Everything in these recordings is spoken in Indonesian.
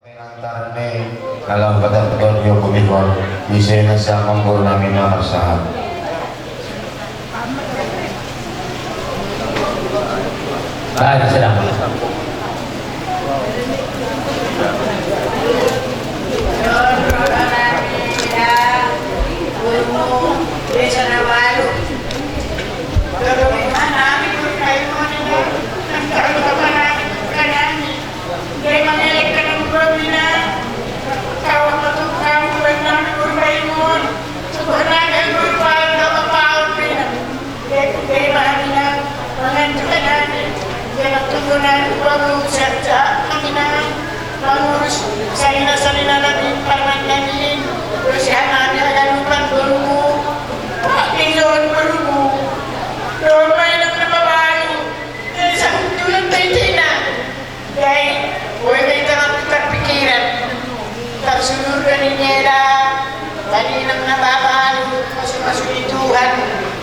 Pengantarane dalam betul-betul yo punika bisa nasa monggo nami marsahat. Baik, sedang.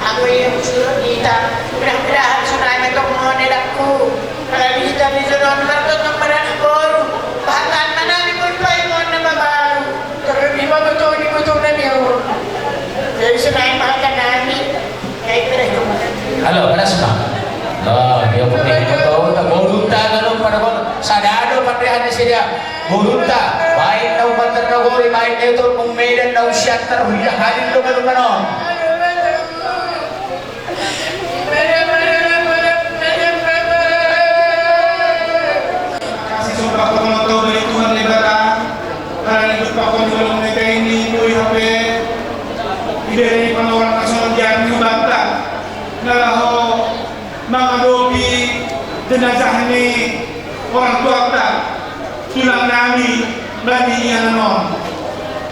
Aku yang suruh kita mudah-mudahan sunai metok monel aku kalau kita bisa nonton untuk baru bahkan mana di pun paimon nama baru terlebih betul di betul nabi Allah jadi sunai makan nami kayak mereka Halo, mana sudah? Oh, dia penting betul. Burunta kalau pada sadado patrihan dia. Burunta, baik daw bantar nagori, baik itu pengmedan daw siya terhuya halin lo kanon. Dari pengeluaran nasional yang bantah nalaho mengadopi jenazah ini orang tua kita tulang nami bagi yang non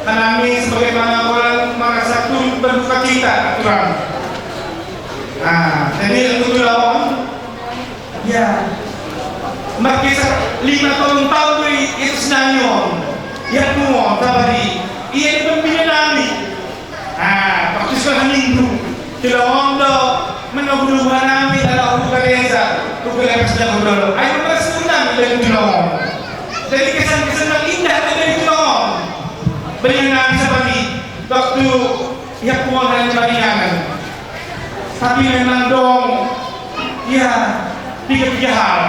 kami sebagaimana orang merasa berduka cita aturan. Nah jadi untuk lawan ya makisah 5 tahun itu senanyon yang kuat tabari ia pembina nami. Waktu sekarang minggu tidak ondo menunggu nami adalah untuk kalian untuk kalian sedang berdolo ayo bersenang dari tulong jadi kesan-kesan yang indah dari tulong banyak nami seperti waktu yang kuat dan bagingan tapi memang dong ya tiga hal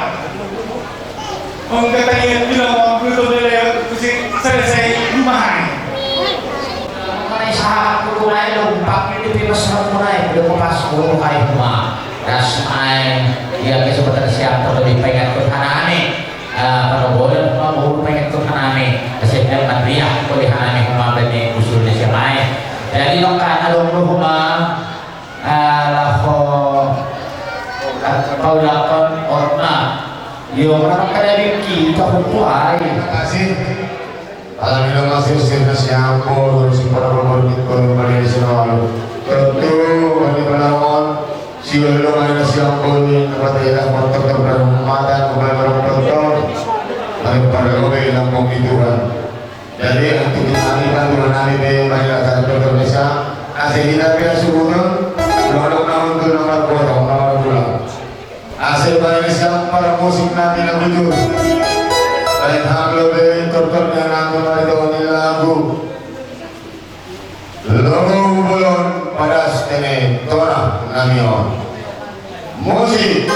orang katanya tulong belum selesai rumahan Aku mulai lompat di pintu mulai belum pas guru kayak rumah das main dia kesempatan siap lebih pengen ke kanane kalau boleh mau pengen ke kanane kesempatan matria boleh kanane rumah bani usul di siapa jadi lokal alumni rumah laho kau lakon orna yo orang kadang kita berpuai. Terima kasih. Alhamdulillah masih sirna siampo si para pemormit kembali nasional. Tentu kami melawan si belum ada siampo ini kepada yang motor berhormatan kepada para penonton kami para lobe lampung Tuhan. Jadi untuk kami bantuan kami di masyarakat Indonesia asal kita biar subuhnya belum nama untuk nomor potong nomor pulang. Asal para siam para musik nanti nak bujur. Lain hal lebih terternya nanti itu lagu lagu bulan pada setene tora namion musik.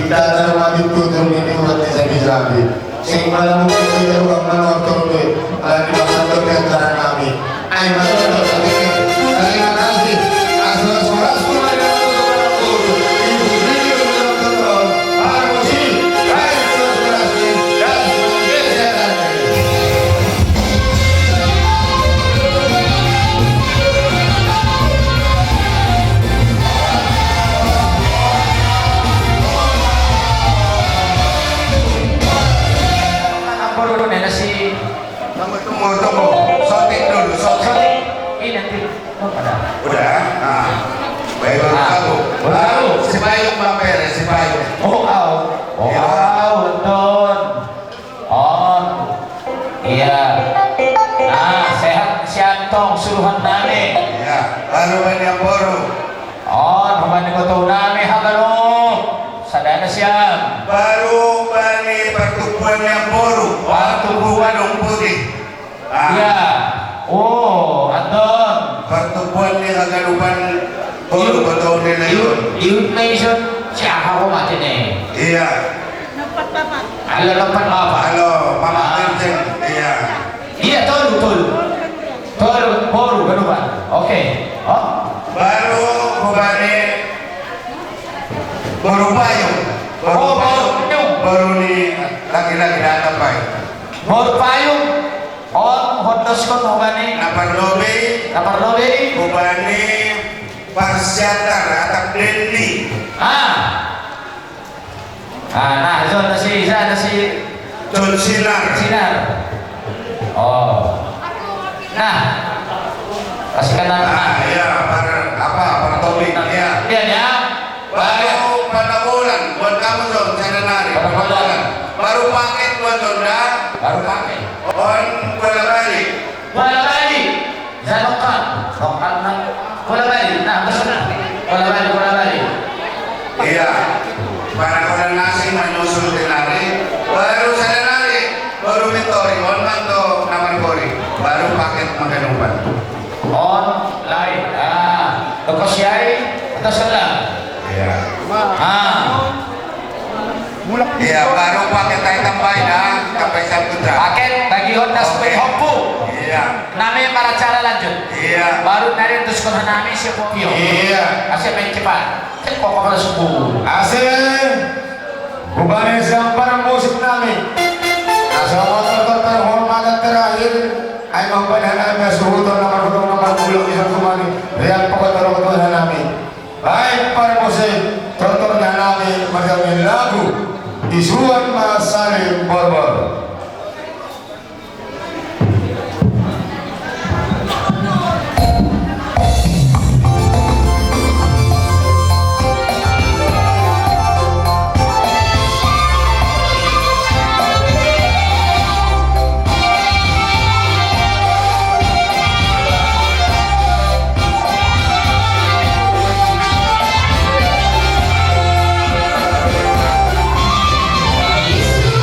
Kita termati tutur ini umat sabi-sabi. Sing malam itu ya uang menor turun. Lagi masa terkentara kami. Ayo masuk terima kasih. Asal suara semua yang Tunggu. Sotik dulu, sotik. Ini nanti pada. Udah? Nah. Baik, baru si Bayu mampir, si Bayu. Betul. Oh, iya. Nah, sehat siantong suruhan nami. Ya, baru banyak boru. Naman ko to nami hagano. Sadana siyam. Baru bani pertumbuhan yang boru. Pertumbuhan yang putih. Iya. Andon. Pertumbuhan yang agalupan boru betul nila yun. Yun mention siya ako mati na Iya. Halo, lapan apa? Halo, Mama Virgin. Iya. Iya, tol. Boru, baru ba? Oke. Baru bani boru payung. Payung. Baru ni lagi-lagi datang baik. Boru payung. Hondos ko no gani. Naparlobe. Kubani Parsyata atap Dendi. Nah, itu na si John Sinar. Nah, kasih ka na. Iya, para topik. Iya. Ya. Baru pada bulan buat kamu John Sananari. Pada bulan. Baru paket buat Jonda. Baru pakai. On bola balik. Bola balik. Zanokan. Rokan na. Bola balik. Nah, besok na. Bola balik. Iya. Para orang nasi menyusul tenari. Baru Sananari. Baru Mitori. On manto naman kori. Baru paket makan umpan. Lain. Lepas yai atau selang. Iya. Iya, baru paket tay tambay na tambay sa putra. Paket bagi Honda Spring Hoppo. Iya. Nami para cara lanjut. Iya. Baru dari terus ke nami si Popio. Iya. Asya main cepat. Kok kalau subuh. Asal bukan yang para musik namin. Asal motor terhormat terakhir. Ay magpanahan na suhuton na marunong na magulong isang kumani. Real pagkataro namin. Baik para musik, tonton na namin madaming lagu. Isuan Masalim Borbor. Isu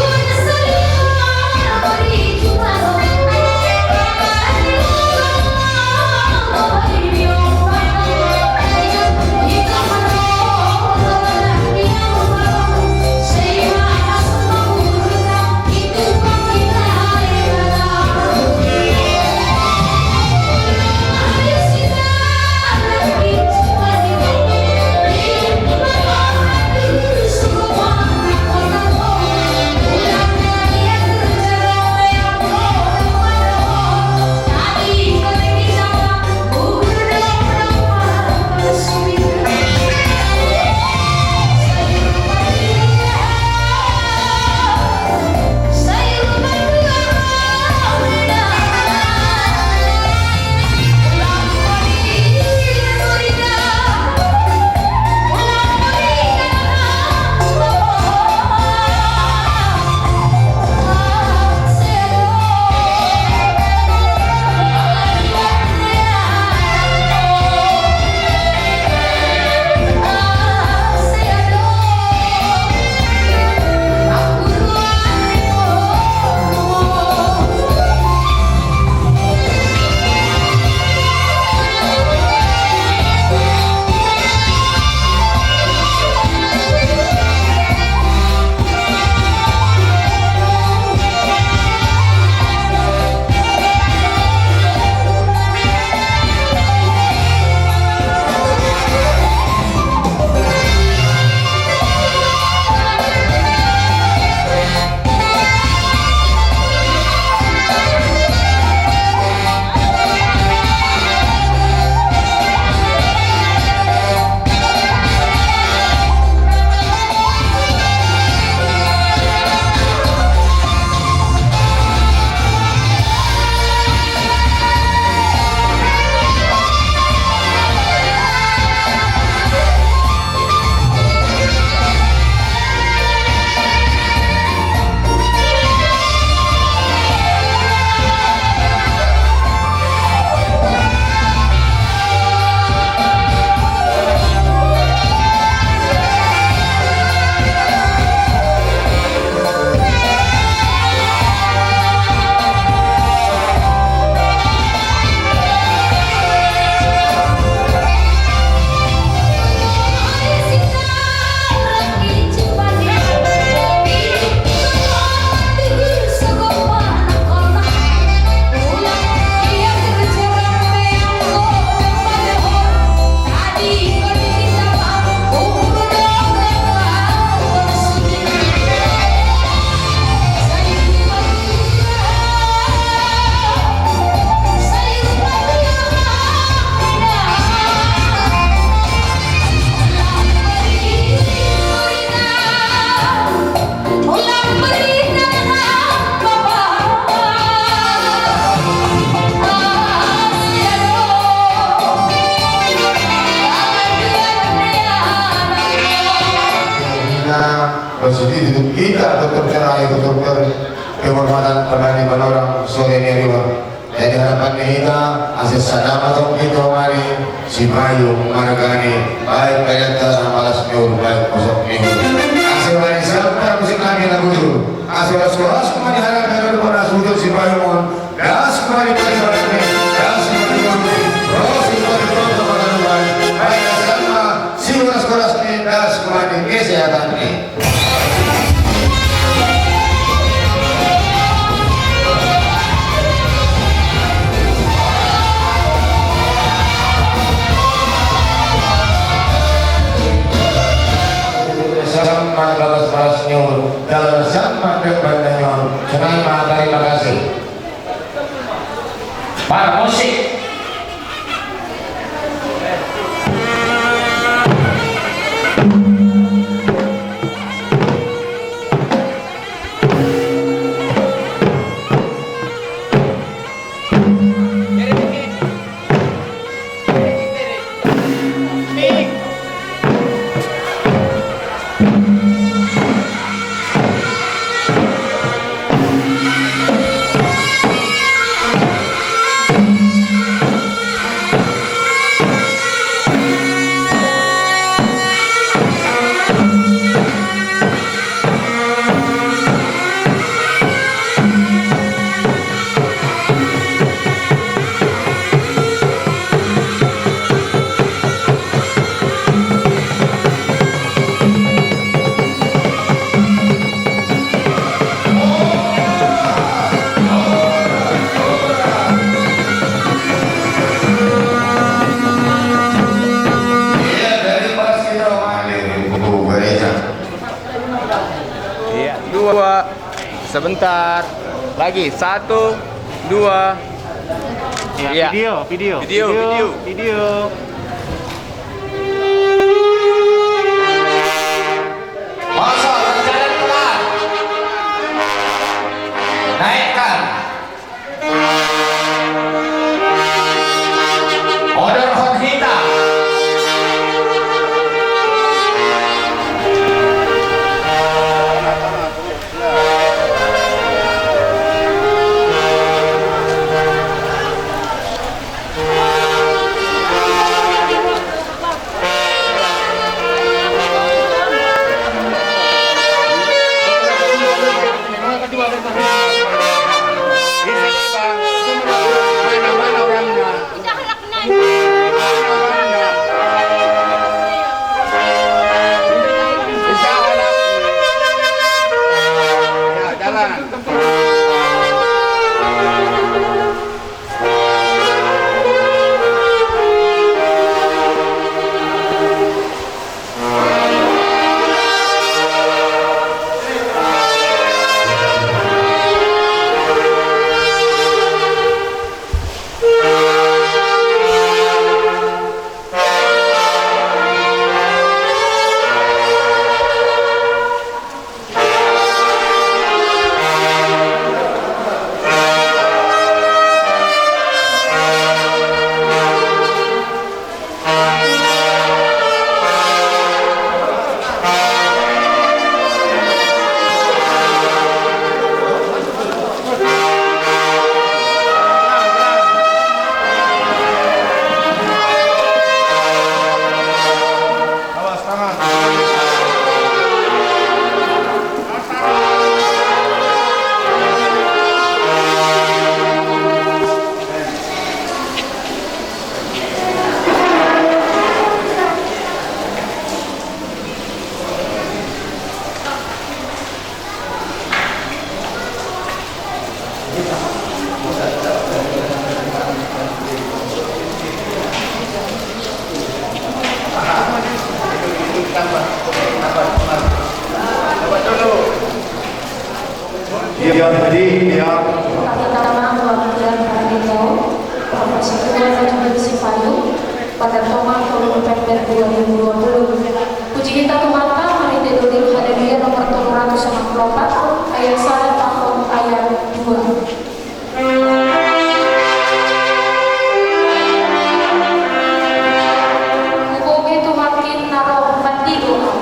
kita bersedih kita tutup cerai tutup kehormatan kembali orang sore ini jadi harapan kita asis sadam atau kita mari si Bayu margani baik kaya terang malas miur baik kosok miur asil mari siapa musik lagi lagu itu asil suara kembali harapkan pada sudut si Bayu mohon gas kembali pada ini gas kembali kembali terus kembali kepada baik baik sama si suara ini gas kembali kesehatan ini. Sama balas nyur, kalau sama depan nyur, terima kasih. Para musik. Iya, 2. Sebentar. Lagi 1, 2. Ya, video. Masa berjalan pelan. Naikkan. Order hot hitam. Mana orangnya? Bisa anak. Ya, jalan. Iya, tadi ya. Pertama mewakili Prabowo, Profesor Manajemen Sipayu, pada Toma tahun November 2020. Puji kita kemata, mari ditulis Haleluya nomor 264 ayat 1 tahun ayat 2. Mugo itu makin naroh mati doa.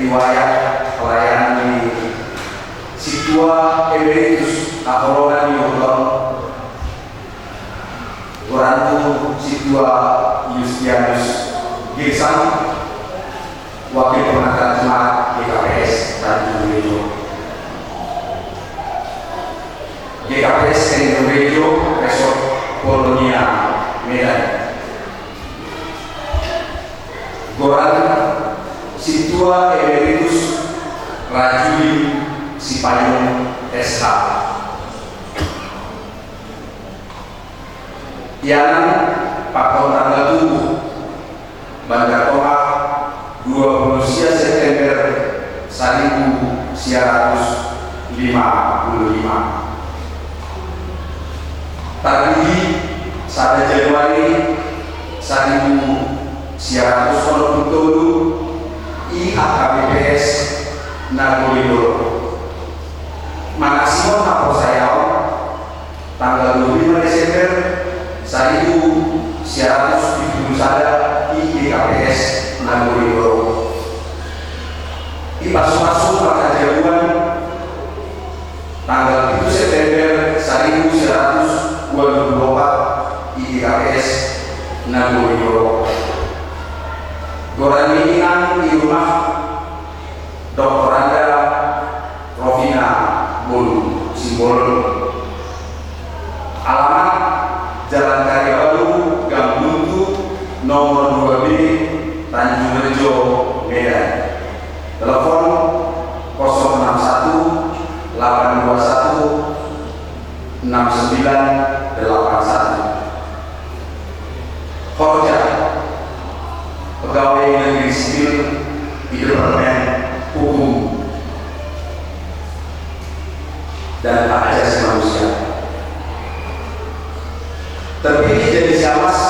riwayat pelayanan di Situa Emeritus Ahorogan Yuton Gorantu Situa Yustianus Girsang, Wakil Pengacara Jemaat GKPS Tanjung Priok, GKPS Tanjung Priok Resort Polonia Medan, Goran Situa Emeritus Rajuli Sipayung SH, Yanan Pakau tanggal 7 Bandar Tomak 20 September 1955. Tadi pada Januari 1900 IHKBPS Nagolidoro Manasimon Naposayao tanggal 25 Desember 1971 IGKPS Nagolidoro Ipasumasu Maka Jaguan tanggal 7 September 1924 IGKPS Nagolidoro Goran Miningan di rumah Dr. Anda Rovina Bolu Simbol, alamat Jalan Karya Baru Gang Buntu nomor 2B Tanjung Rejo Medan, telepon 061 821 6981. Korja Pegawai Negeri Sipil di Departemen Hukum dan Hak Asasi Manusia, terpilih jadi Syamas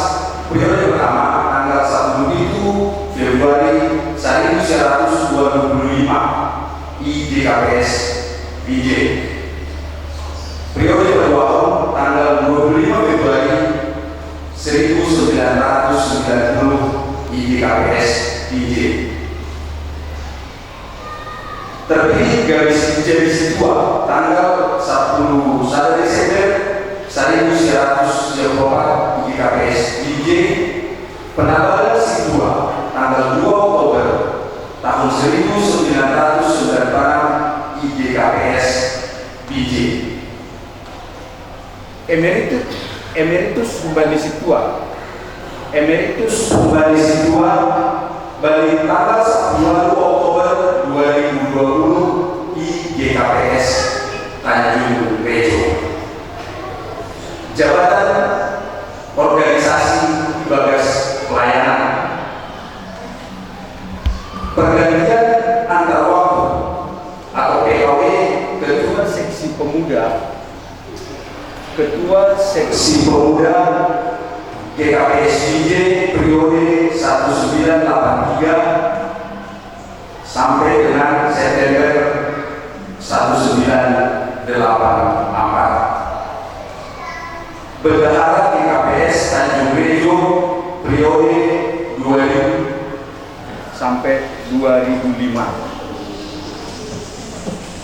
periode pertama tanggal 1 Februari 1925 IGKPS PJ, periode kedua tanggal 25 Februari 1990 IGKPS PJ, terpilih jadi Situa tanggal 10 Desember 1904 IGKPS PJ, penambahan Situa tanggal 2 Oktober tahun 1996 IGKPS PJ. Emeritus Bali Situa Bali tanggal 10 Oktober 2020 IGKPS Tanjung Rejo. Jabatan Organisasi Bagas Pelayanan, pergantian antar waktu atau PKW Ketua Seksi Pemuda GKPS PJ periode 1983 sampai dengan September 1984. Bendahara GKPS Tanjung Rejo periode 2000 sampai 2005.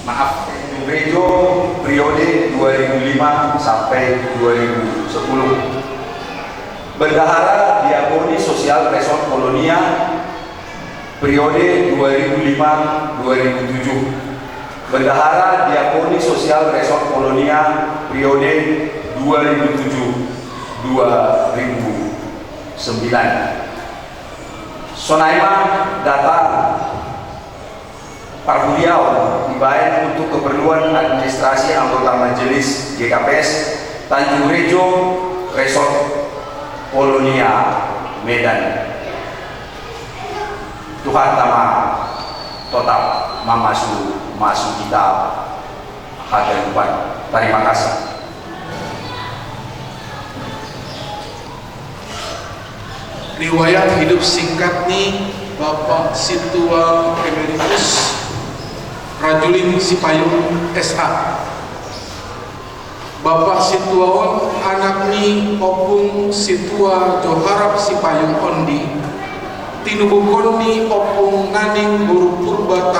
Maaf, Tanjung Rejo periode 2005 sampai 2010. Bendahara Diakoni Sosial Resort Polonia periode 2005-2007. Bendahara Diakoni Sosial Resort Polonia periode 2007-2009. Sonaima datang Parbuliau dibayar untuk keperluan administrasi anggota majelis GKPS Tanjung Rejo Resort Polonia Medan. Tuhan Tama tetap masuk kita hadapan. Terima kasih. Riwayat hidup singkat nih Bapak Situa Emeritus Rajulin Sipayung SH. Bapak Situa anak ni opung Situa Joharap Sipayung Ondi tinubukon ni opung naning buru purba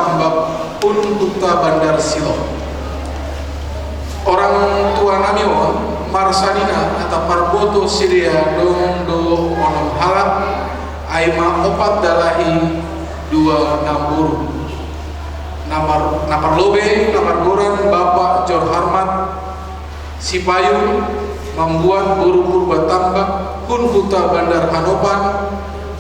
pun Huta Bandar Silo. Orang tua namion Marsadina atau Parboto Sidia dong do onom halak aima opat dalahi 2 namburu. Napar lobe, napar goran Bapak Jor Harmat Sipayung membuat buru purba tambak pun Huta Bandar Hanopan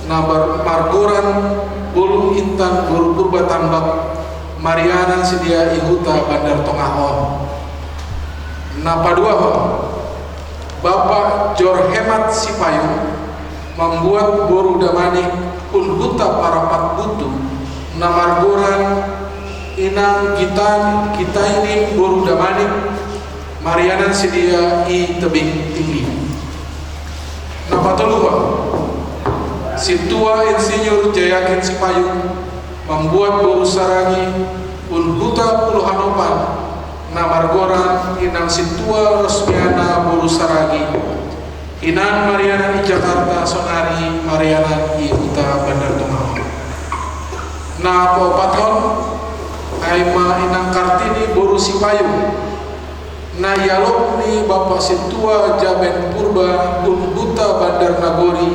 nabar margoran bulu intan buru purba tambak Mariana Sedia Ihuta Bandar Tongahon. Napa dua Bapak Jor Hemat Sipayung membuat boru damanik pun Huta Parapat Butu namargoran inang kita ini boru damanik Mariana Sedia I Tebing Tinggi. Napa toluha Situa Insinyur Jayakin Sipayung membuat boru sarangi pun Huta Puluhanopan namargoran inang Situa Rosmiana boru saragi inan Mariana di Jakarta Sonari Mariana di Huta Bandar Tongahon. Na paupaton aima inang Kartini boru Sipayung na yalok ni Bapak Situa Jaben Purba pun Huta Bandar Nagori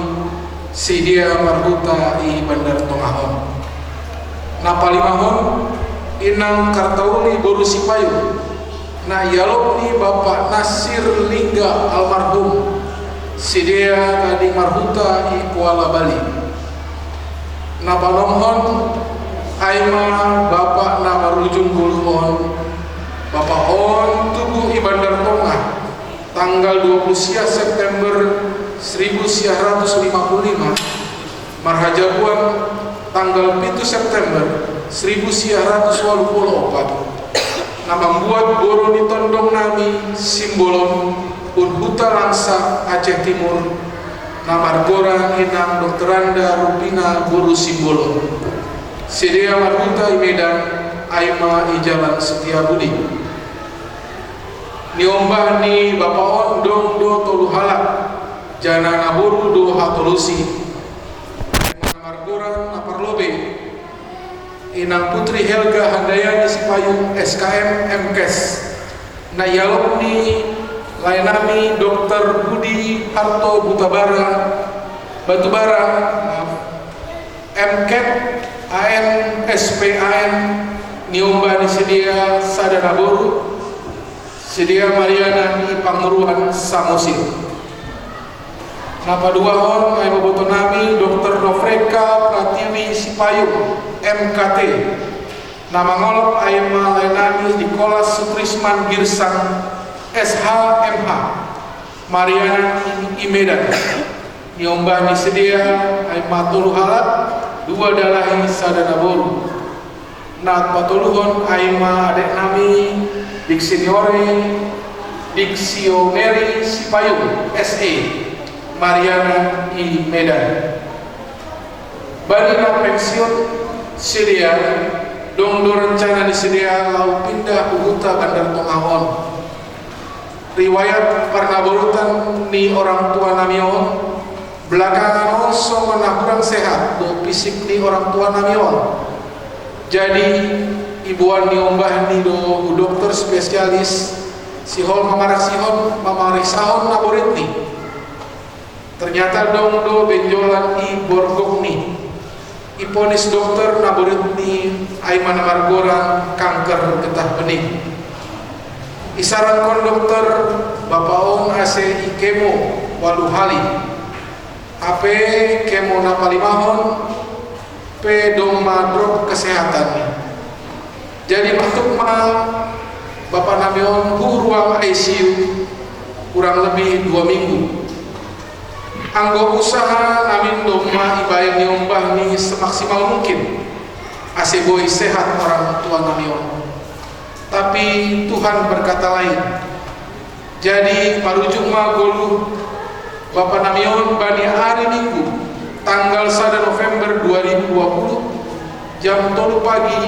Sidia Marhuta i Bandar Tongahon. Na palimahon inang Kartauli boru Sipayung na yalok ni Bapak Nasir Lingga almarhum Sidia Kading Marhuta i Kuala Bali. Na balonghon aima Bapak na marujung guluhon Bapak on tubuh i Bandar Tongah tanggal 20 September 1955 marhajabuan tanggal 7 September 1984 na membuat boru ditondong nami simbolon pun Huta Langsa Aceh Timur na margoran inang Dr. Randa Rupina boru simbolon Sedia Marhuta i Medan aima i Jalan Setiabudi. Ni ombah ni Bapak on dong do tolu halak jana naboru do hatolusi na margoran na parlobe inang Putri Helga Handayani Sipayung SKM MKes na yalok ni lainami Dr. Budi Harto Batubara MKet AN SPAN niomba ni Sedia Sadana Boru Sedia Mariana di Panguruhan Samosir. Napa dua hon ay maboto nami Dr. Nofreka Pratiwi Sipayung MKT na mangolok ay malainami Nicholas Sutrisman Girsang SHMH Mariana I Medan niombah ni Sedia ay matulu halat 2 dalahi sadana boru. Na patuluhon ay ma adek nami Diksioneri Sipayung SE Mariana I Medan. Bani na pensiun Sedia dong do rencana di Sedia lau pindah ke Huta Bandar Tongahon. Riwayat karena borutan ni orang tua namion belakangan oso mana kurang sehat do fisik ni orang tua namion. Jadi ibuan ni ombah ni do dokter spesialis sihon mamarak sihon mamarik sahon naborit ni. Ternyata dong do benjolan i borgok ni. Iponis dokter naborit ni aiman margoran kanker getah bening. Isaran kon dokter Bapak on ase i kemo walu hali. Ape kemo na palimahon pe dong madrop kesehatannya. Jadi masuk Bapak namion ruang ICU kurang lebih 2 minggu. Anggo usaha namin doma ibayang niombah ni semaksimal mungkin ase boy sehat orang tua namion. Tapi Tuhan berkata lain. Jadi parujuk golu Bapak namion bani hari Minggu tanggal 1 November 2020 jam 3 pagi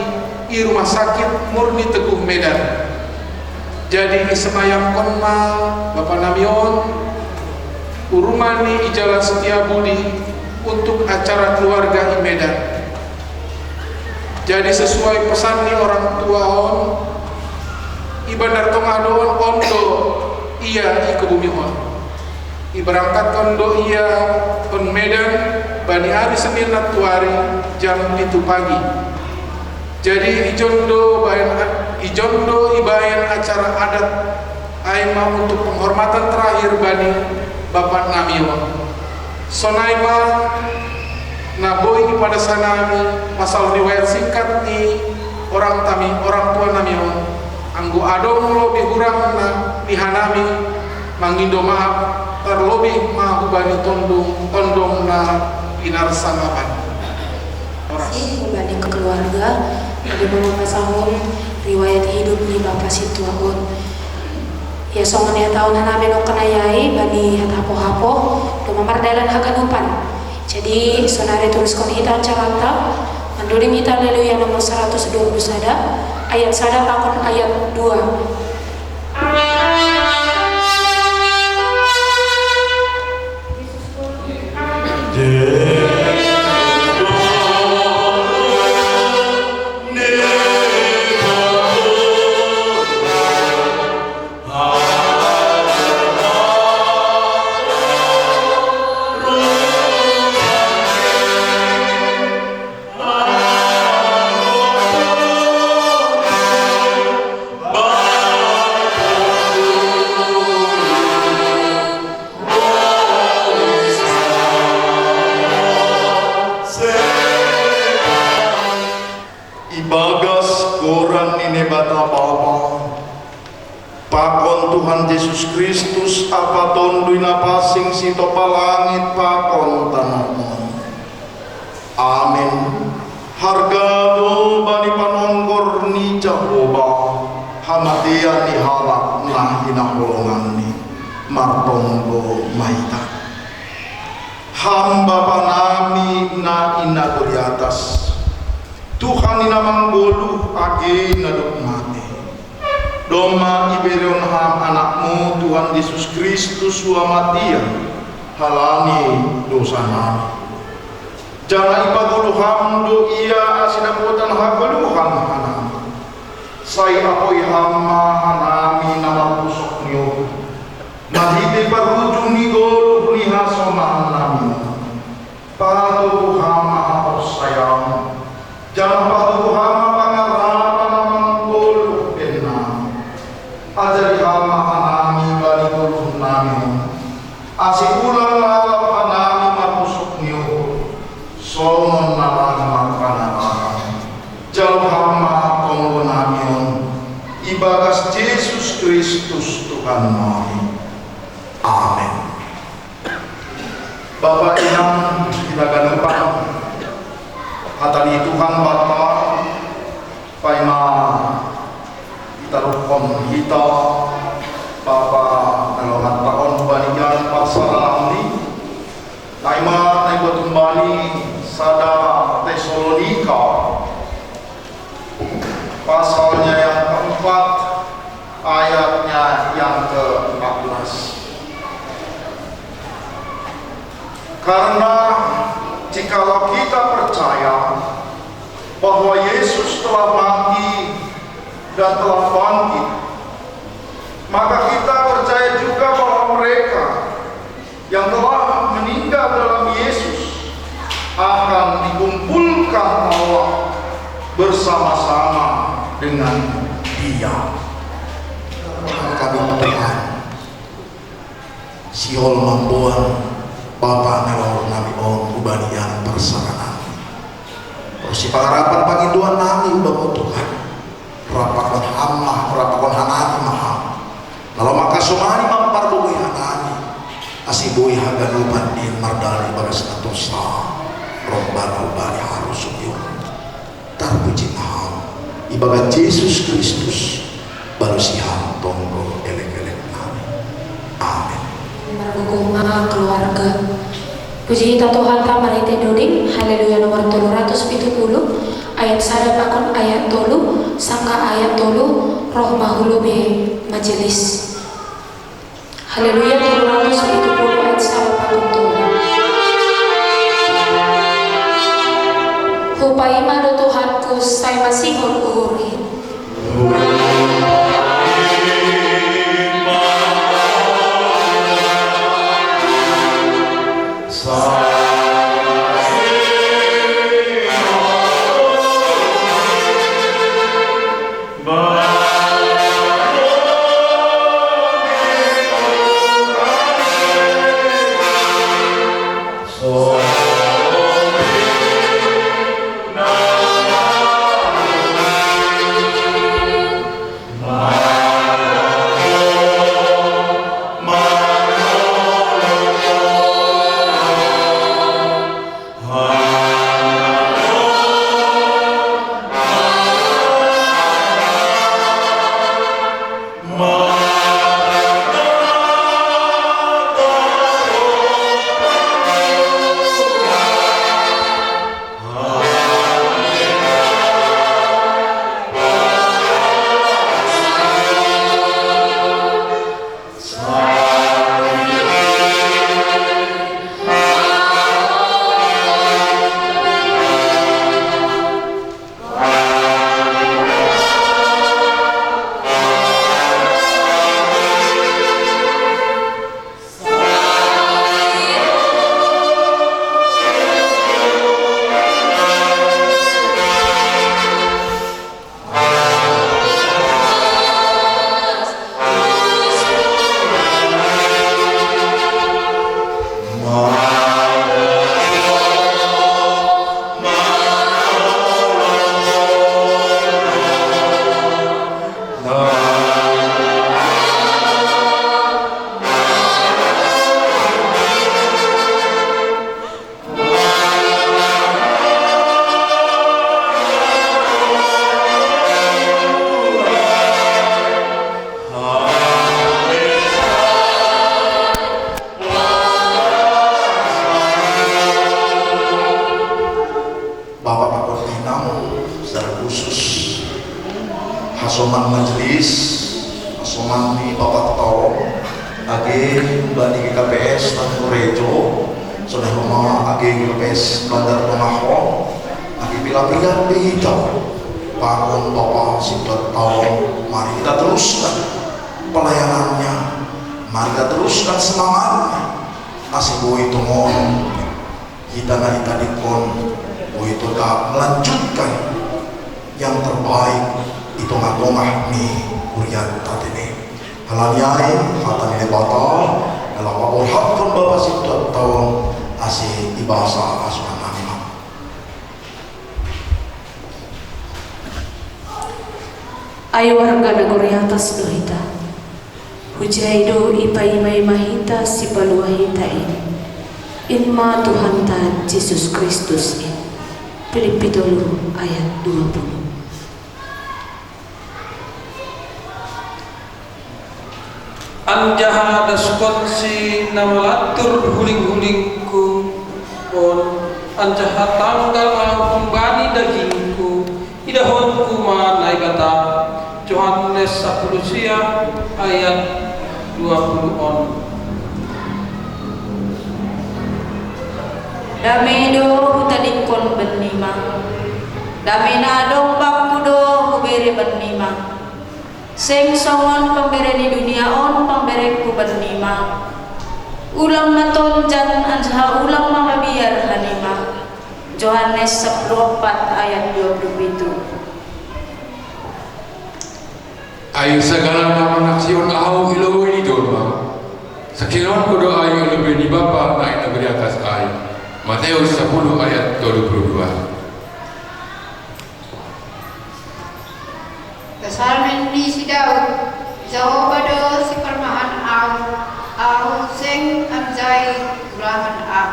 di rumah sakit Murni Teguh Medan. Jadi semayang konma Bapak namion urumani i Jalan Setiabudi untuk acara keluarga i Medan. Jadi sesuai pesan ni orang tua on, ibadar tongah doon ondo iya ke bumi on. Iberangkat ondo iya on Medan bani hari Senin natuari jam 7 pagi. Jadi ijondo ibayan acara adat aima untuk penghormatan terakhir bani Bapak Namion. Sonaima naboi pada sanami masalah riwayat singkat ni orang tua Namion. Anggo adong lobi hurang na dihanami mangindo maaf terlebih mahu bani tondong na pinar sangapan. Bani keluarga di Mama Sahun riwayat hidup di Bapak Situahun. Ya songan ya tahun namin o kanayai bani hapo-hapo dumamardalan haganupan. Jadi sonare tulis kon hita carata manduling hita Haleluya nomor 120 sada ayat sada takon ayat 2. Pakon Tuhan Yesus Kristus apa tondui napasing sito palangit pakon tanahmu. Amin. Harga do bani panonggor ni Jehovah hamatian ni halak nah hinahulungan ni martonggo maita. Hamba panami na ina di atas. Tuhan ina manggoluh agi naduk mati. Doma iberion ham anakmu Tuhan Yesus Kristus wamatia halani dosa nami. Jangan ipagulu ham do iya asinaputan hagaluhan hanami. Saya apoi hamma hanami nama pusok niyo. Mahiti parujung ni goluh ni hasoma nami. Patuh hama hapos sayang. Jangan patuh hama pangarapan namang goluh benam. Ajari hama hanami bani goluh nami. Asikulang lalap hanami mapusok niyo. Somon nalang panarang. Jauh hama konggo namion. Ibagas Yesus Kristus Tuhan kami. Amin. Bapak Inang kita ganupan hatani Tuhan Bapa paima kita rukon kita Bapa nalohat tahun banijan pasalam ni naima naik tumbani sada Tesalonika pasalnya yang keempat ayatnya yang ke-14. Karena jikalau kita percaya bahwa Yesus telah mati dan telah bangkit, maka kita percaya juga bahwa mereka yang telah meninggal dalam Yesus akan dikumpulkan Allah bersama-sama dengan Dia. Kami Tuhan Siol mambuan Bapak nelor nami on ubanian persarana. Terus pangarapan panginduan nami udah Tuhan. Rapakon hamah, rapakon hanani mahal. Kalau maka sumani mamparbuhi hanani. Asibui haganupan din mardali bagas natosa. Rombana ubani harus ubyun. Tarpuji mahal. Ibagat Yesus Kristus baru siang tonggo elek-elek nami. Amin. Marguguma keluarga. Puji kita Tuhan kamarite doding Haleluya nomor 370 ayat sada pakon ayat tolu sangka ayat tolu roh mahulu be majelis. Haleluya 370 ayat sada pakon tolu. Hupai mado Tuhanku masihon uhurin. Hasoman majelis, hasoman di Bapak Tolong, age Mbak di KPS Tanjung Rejo, sudah rumah age KPS Bandar Pemaho, age bila-bila hijau, bangun Bapak Sintot Tolong, mari kita teruskan pelayanannya, mari kita teruskan semangatnya, asih boi tumon, kita dikon, boi itu melanjutkan yang terbaik itu ngagomah ni kurian tatini halanyai hatani batal dalam abor hakun bapak situ tahun asih ibasa asuhan anima. Ayo warga negeri atas dohita hujaido ipa imai mahita si paluahita ini inma Tuhan ta Yesus Kristus ini. Filipi 3 ayat 20. Anjaha daskot si namalatur huling-hulingku on anjaha tanggal pembani dagingku idahonku manai kata Yohanes 10 ayat 20 on. Damedo hutadikon benima damena domba kudo hubere benima seng songon pembere di dunia on pembere ku benima ulang naton jan anjaha ulang mamabiar hanima Yohanes 10 ayat 27. Ayo segala nama naksion au ilo ini dorma sakiron kudo ayo lebih di bapa naik negeri atas air Matius 10 ayat 22. Kesalmen di si Daud jawabado si permahan au seng anjai ulangan au.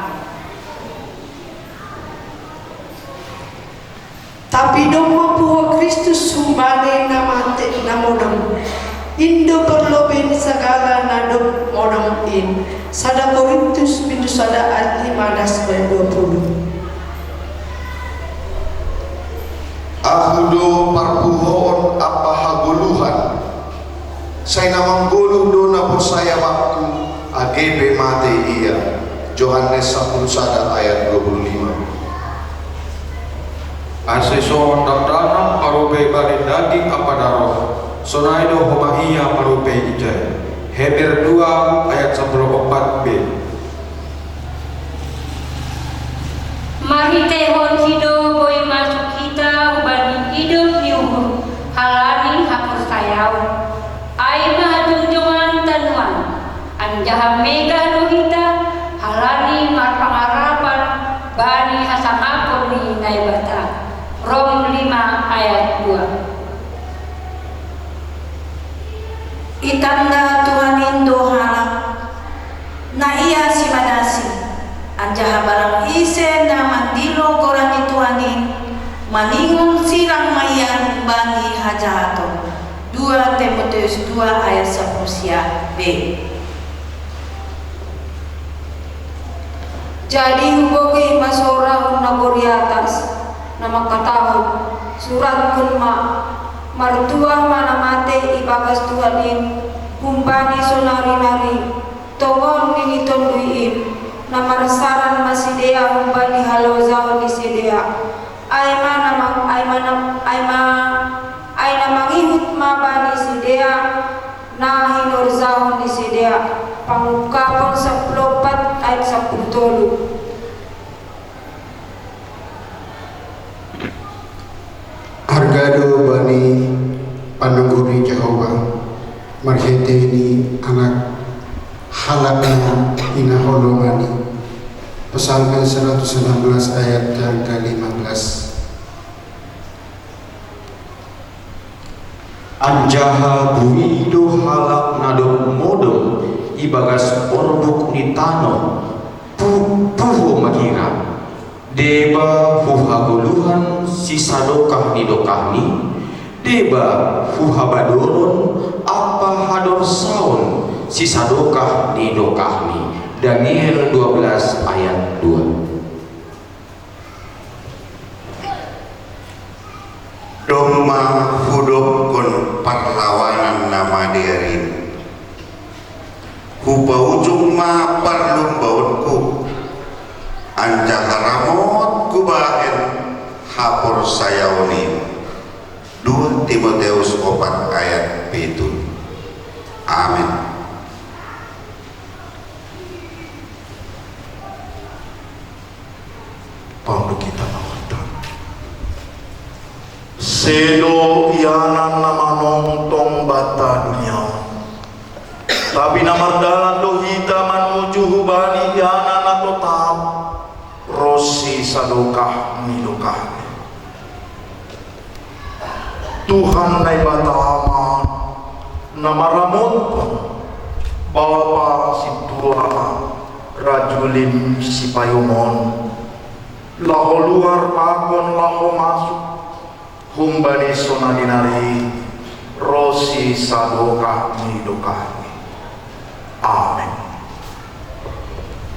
Tapi dong puwa Kristus sumbane namate namodong Indo perloben segala nadok modong in sada Korintus pintu sada ayat 15-20. Ahudo parpuhoon apa haguluhan saya namang gulu do na saya waktu agebe mate iya Yohanes 10 ayat 25. Aseso dagdana daging apa darah sonaido homahia marupe ijai. Hebrew 2 ayat 14b. Mari tehon hidup boy masuk kita ubani hidup niuh halani hapus sayau. Ai mahadunjungan tanuan anjaham mega nuhita halani marpangarapan bani hasangapun ni naibata. Rom 5 ayat 2. Itanda Tuhan Indo halak na iya si madasi anjaha barang ise na mandilo korang ituanin maningon silang mayan bani hajahato 2 Timotius 2 ayat 10b. Jadi hubogi masora nagori atas nama katahud surat kunma martua mana mate ibagas tuanin humbani sonari-nari tongon nini tonduin nama rasaran masidea humbani halo zahon di sidea aima mangihut mabani sidea na hinor zahon di sidea pangukapon 14 ayat 10. Hargado bani panungguri Jehovah marhete ini anak halaknya ina holomani. Psalm 116 ayat yang ke-15. Anjaha buido halak nado modom ibagas orbuk nitano puho magira deba fuhaguluhan sisadokah nidokahni deba fuhabadoron apa hador saun sisadokah nidokahni. Daniel 12 ayat 2. Doma hudop kon perlawanan nama derin huba ujung ma parlum bautku anja haramot kubaen hapur sayauni 2 Timotius 4 ayat 7. Amin. Paulo kita nawatan sedo ianan nama nongtong bata dunia tapi namardalan dohita manuju hubani ianan atau tam rosi sadokah nidokah Tuhan nai bata ama namaramon bawa si tua rajulin si payumon laho luar pakon laho masuk humbani sonadinari rosi sadoka nidokani. Amin.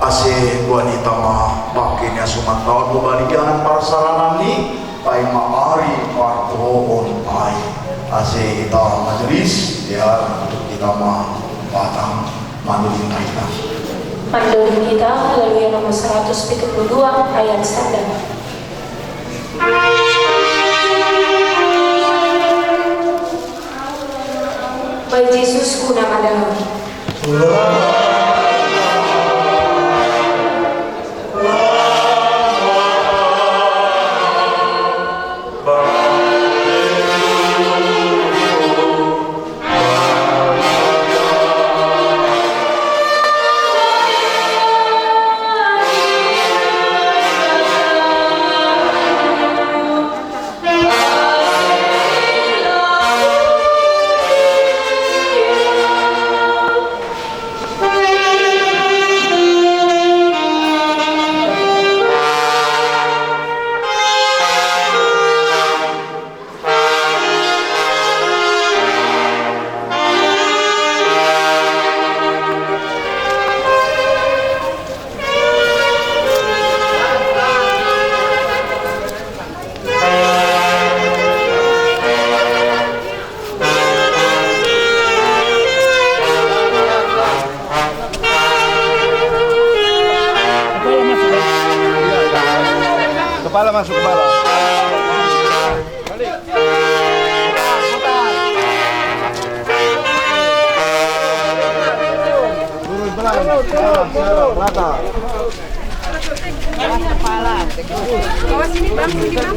Ase wanita ma pakinya sumatau bubalian parsaranan ni pai maari parkohon pai ase kita majelis ya untuk kita ma batang mandulin kita. Mandul kita Haleluya nomor 132 ayat 1. Baik Yesus kuna madalam. Kepala masuk kepala. Balik. Kepala. Bawa sini bang, sini bang.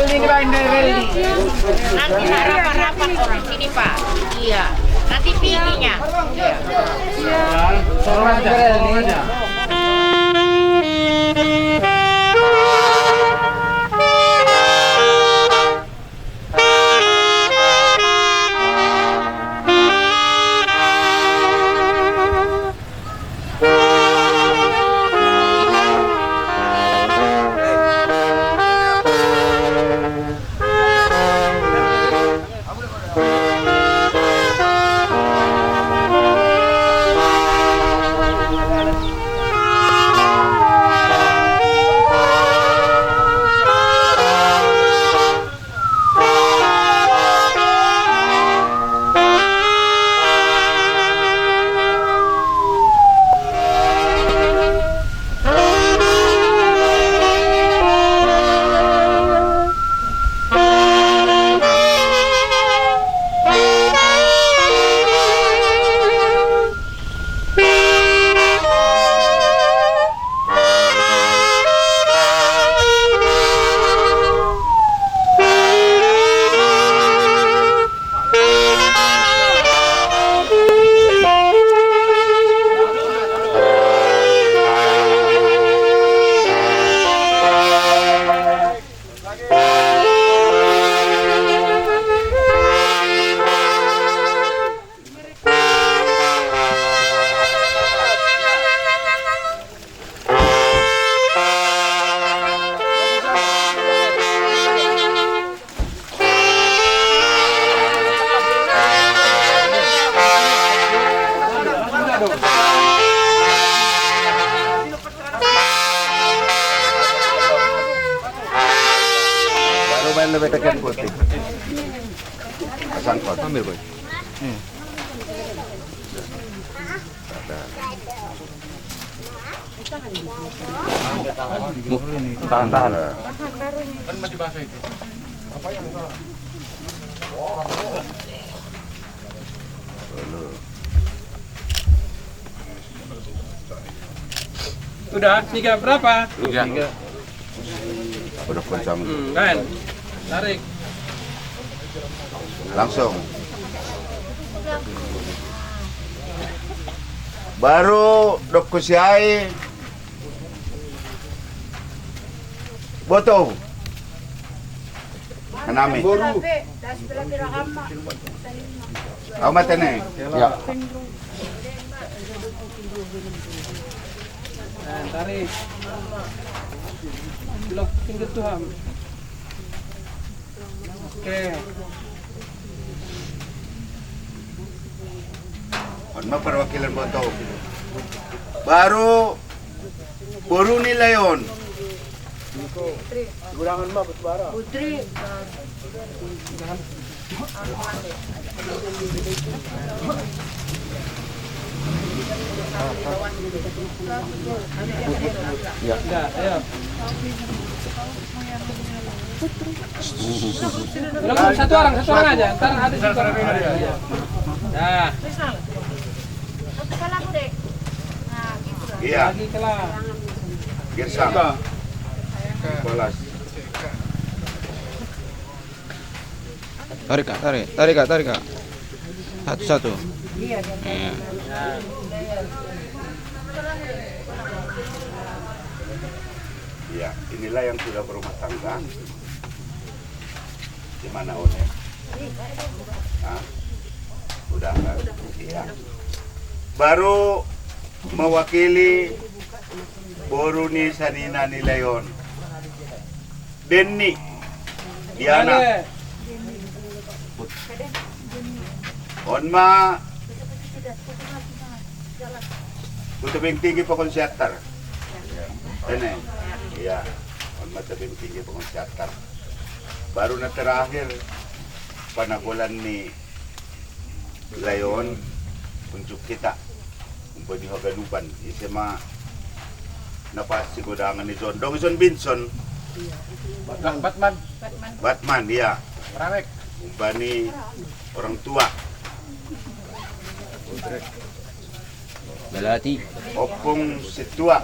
Ini bang, nanti rapat-rapat orang sini pak. Iya. Nanti pilihnya. Iya. Sorong aja. Lebih tekan putih. Sangkot. Ambil boy. Tahan. Kan masih basah itu. Apa yang salah? Udah, 3 berapa? 3. Udah pencam. Kan? Tarik. Langsung. Baru dok kusiai. Boto. Kanami. Amat ini. Ya. Tarik. Belok tinggi tuh ham. Oke. Ano perwakilan Boto? Baru nila yon. Gurangan mah Putri. Putri. Ya, ayo. Belum satu orang aja. Ntar ada satu orang. Nah. Iya. Lagi kelas. Gersang. Bolas. Tarik kak. Satu. Iya. Ya, inilah yang sudah berumah tangga. Di mana One? Hah? Udah kan? Iya. Baru mewakili Boruni Sanina Nilayon. Denny Diana. Onma tebing tinggi pengkonsiatar. Ini. Iya. Onma tebing tinggi pengkonsiatar. Baru na terakhir panagulan ni Layon untuk kita umpani haganuban isema napas sigudangan ni John Dongson Binson Batman dia umpani orang tua Galati. Opung Situa.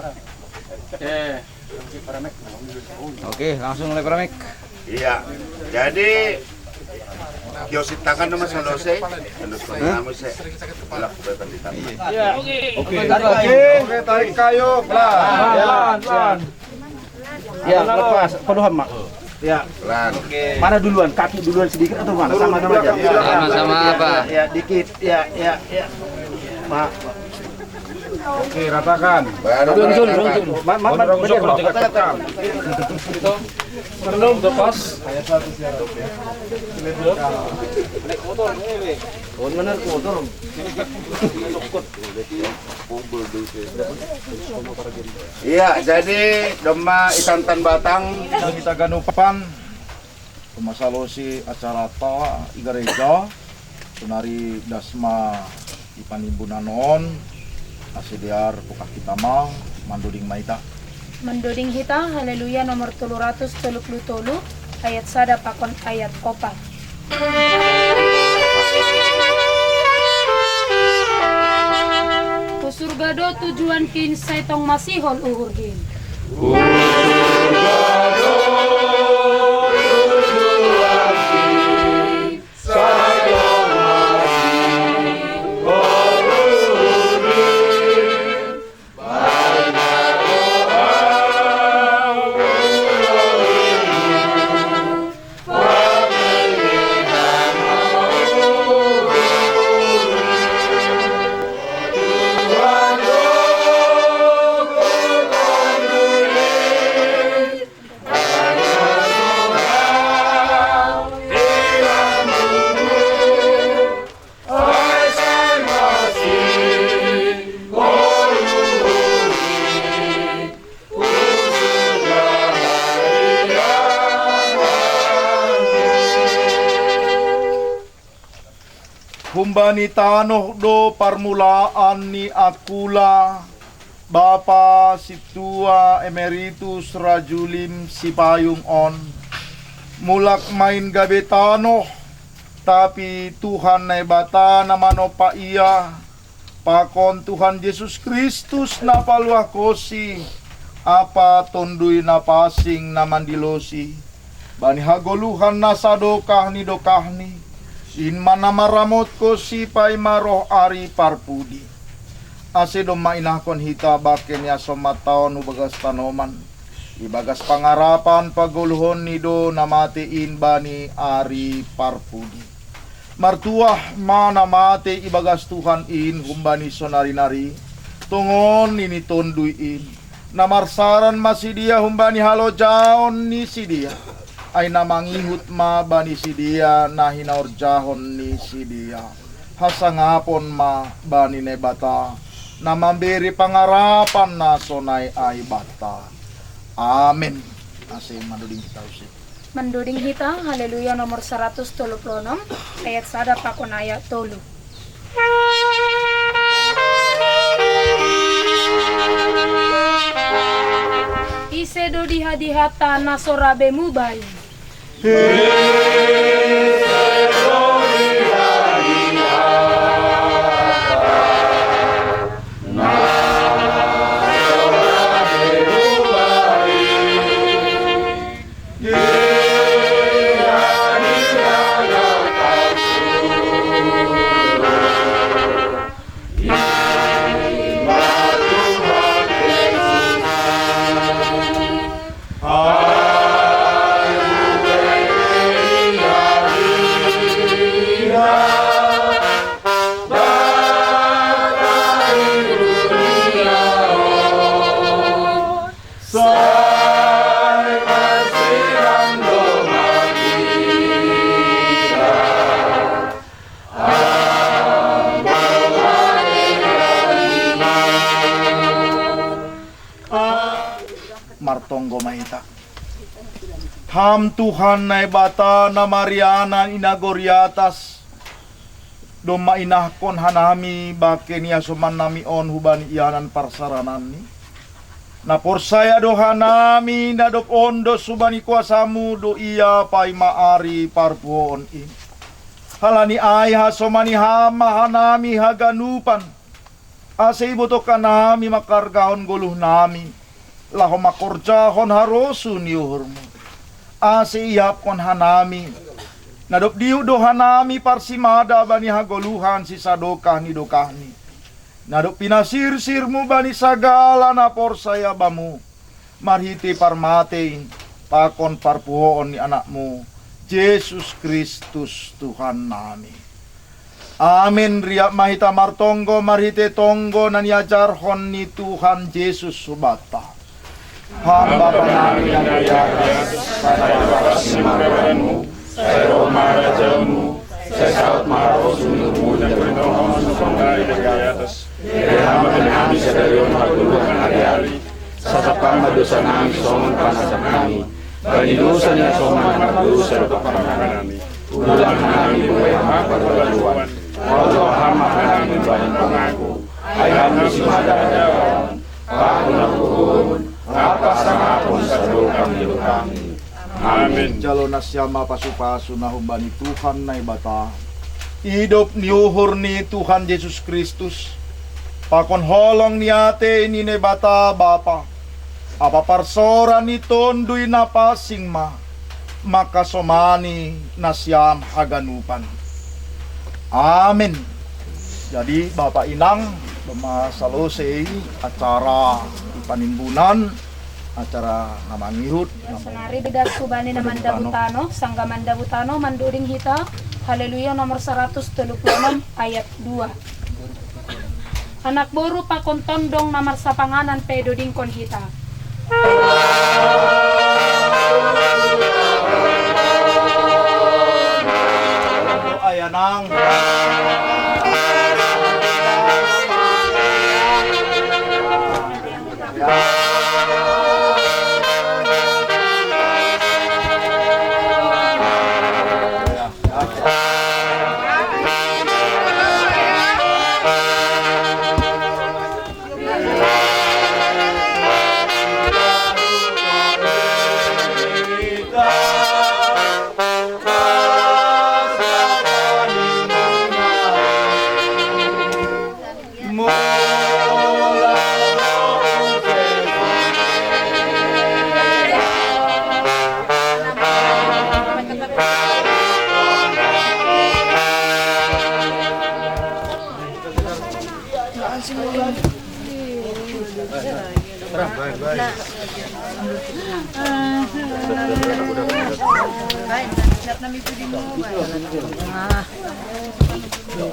Oke, langsung mulai Pramek. Iya. Jadi kiositakan nama Salose, terus kamu saya belak bertanding. Iya. Oke, tarik kayu, pelan. Ya, lepas, penuhan mak. Ya, pelan. Mana duluan? Kaki duluan sedikit atau mana? Sama-sama aja. Sama-sama apa? Ya, dikit. Ya. Mak. Oke, ratakan. Turun. Belum lepas. Iya, jadi Doma Isantan Batang kita ganupan Kumasalosi acara ta gereja tunari dasma ipanimbunanon asidiar pukah kita mah manduding maita. Menduding hita, haleluya nomor 333 ayat sada pakon ayat 4. Usurgado tujuan kin saitong masihol uhurgin. Humbani tanoh do parmulaan ni akula Bapa Situa Emeritus Rajulim Sipayung on mulak main gabe tanoh tapi Tuhan na bata na manopa iya pakon Tuhan Yesus Kristus na paluah kosi apa tondui na pasing na mandilosi bani hagoluhan na sadokah ni in mana maramot ko si pay maroh ari parpudi. Ase do mainakon hita baken ya somataon ubagas tanoman. Ibagas pangarapan paguluhon ni do namatiin bani ari parpudi. Martuah mana mate ibagas Tuhan in humbani sonari-nari. Tungon ini tonduin. Namarsaran masidia humbani halo jaon ni sidia. Ay namangihut ma bani sidia na hinaorjahon ni sidia hasangapon ma bani nebata na mamberi pangarapan na sonay ay bata. Amen. Asin manduding kita usik. Menduding hita, haleluya nomor 136 ayat sada pakon ayat 3. Isedo dihadihata nasorabe mubai. Martonggo mahita. Ham Tuhan na bata na Mariana inagoriatas do mainahkon hanami baken ya suman nami on hubani ianan parsaranan ni. Na porsaya do hanami na do ondo subani kuasamu do iya pai maari parpuon in. Halani ay hasomani hama hanami haganupan. Asa ibuto ka nami makargahon guluh nami. Laho makorjahon harosu niuhur mo. Asa iyap kon hanami. Nadop diu doha nami parsimada bani hagoluhan si sadokah ni dokahni. Nadop pinasir-sir mo bani sagala na porsaya bamu. Marhiti parmate pakon parpuhoon ni anakmu Yesus Kristus Tuhan nami. Amin. Riak mahita martonggo marhite tonggo nan yajarhon ni Tuhan Yesus subata. Hamba panami dan riakas, saya kasih marahanmu, saya roh rajamu, saya saut marah sunurmu dan berdoa sungkai dari atas. Dari hamba kami sedarion maguluhan hari-hari, sasapkan dosa nami soman panasap kami, bani dosanya soman dosa kami. Ulang kami buaya hamba berlaluan. Walau hama kami banyak pengaku, ayam si madadawan, pakunakun, apa sama pun sadu kami kami. Amin. Jalo nasyama pasu-pasu nahumbani Tuhan na ibata. Hidup niuhur ni Tuhan Yesus Kristus. Pakon holong ni ate ini nebata Bapa. Apa parsora ni tondui na pasing ma. Maka somani nasyam haganupan. Amin. Jadi Bapak Inang bemasalosei acara panimbunan, acara namangihut Senari bidat subani na Mandabutano, Sangga Mandabutano, Manduring Hita, Haleluya nomor 136 ayat 2. Anak boru pakon tondong namar sapanganan pedo dingkon hita. Ayanang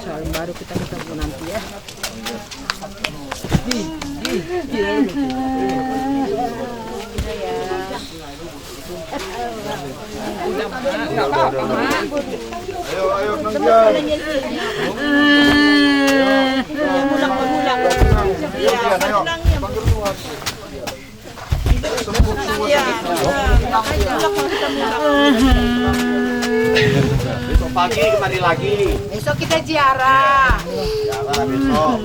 soal baru kita ketemu nanti ya. Besok pagi kembali lagi. Besok kita ziarah. Ziarah besok.